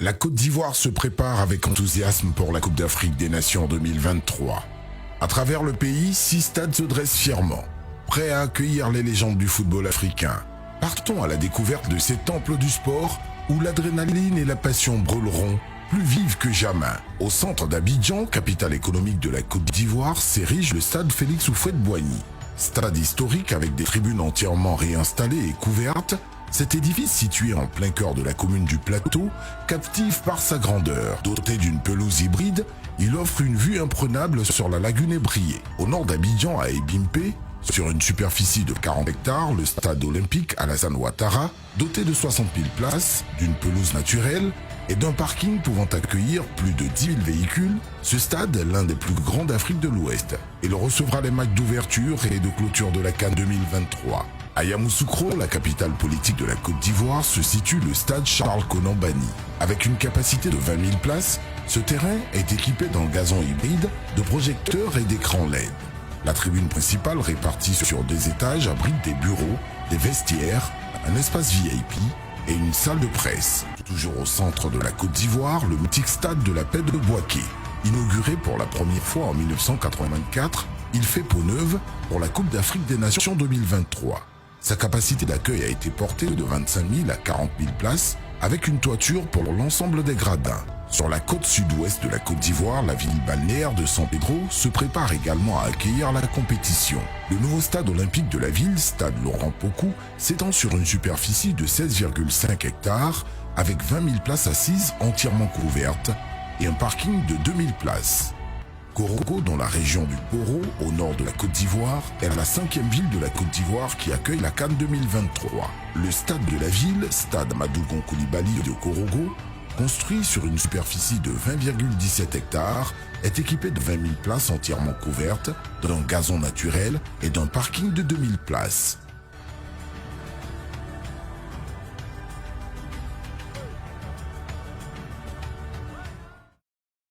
La Côte d'Ivoire se prépare avec enthousiasme pour la Coupe d'Afrique des Nations 2023. À travers le pays, 6 stades se dressent fièrement, prêts à accueillir les légendes du football africain. Partons à la découverte de ces temples du sport où l'adrénaline et la passion brûleront plus vives que jamais. Au centre d'Abidjan, capitale économique de la Côte d'Ivoire, s'érige le stade Félix Houphouët-Boigny. Stade historique avec des tribunes entièrement réinstallées et couvertes, cet édifice situé en plein cœur de la commune du Plateau captive par sa grandeur. Doté d'une pelouse hybride, il offre une vue imprenable sur la lagune ébriée. Au nord d'Abidjan, à Ebimpe, sur une superficie de 40 hectares, le stade olympique Alassane Ouattara, doté de 60 000 places, d'une pelouse naturelle et d'un parking pouvant accueillir plus de 10 000 véhicules, ce stade est l'un des plus grands d'Afrique de l'Ouest. Il recevra les matchs d'ouverture et de clôture de la CAN 2023. À Yamoussoukro, la capitale politique de la Côte d'Ivoire, se situe le stade Charles-Konan Banny. Avec une capacité de 20 000 places, ce terrain est équipé d'un gazon hybride, de projecteurs et d'écrans LED. La tribune principale, répartie sur des étages, abrite des bureaux, des vestiaires, un espace VIP et une salle de presse. Toujours au centre de la Côte d'Ivoire, le mythique stade de la Paix de Bouaké. Inauguré pour la première fois en 1984, il fait peau neuve pour la Coupe d'Afrique des Nations 2023. Sa capacité d'accueil a été portée de 25 000 à 40 000 places, avec une toiture pour l'ensemble des gradins. Sur la côte sud-ouest de la Côte d'Ivoire, la ville balnéaire de San Pedro se prépare également à accueillir la compétition. Le nouveau stade olympique de la ville, stade Laurent Pokou, s'étend sur une superficie de 16,5 hectares, avec 20 000 places assises entièrement couvertes et un parking de 2 000 places. Korogo, dans la région du Poro, au nord de la Côte d'Ivoire, est la 5e ville de la Côte d'Ivoire qui accueille la CAN 2023. Le stade de la ville, stade Madougon Koulibaly de Korogo, construit sur une superficie de 20,17 hectares, est équipé de 20 000 places entièrement couvertes, d'un gazon naturel et d'un parking de 2 000 places.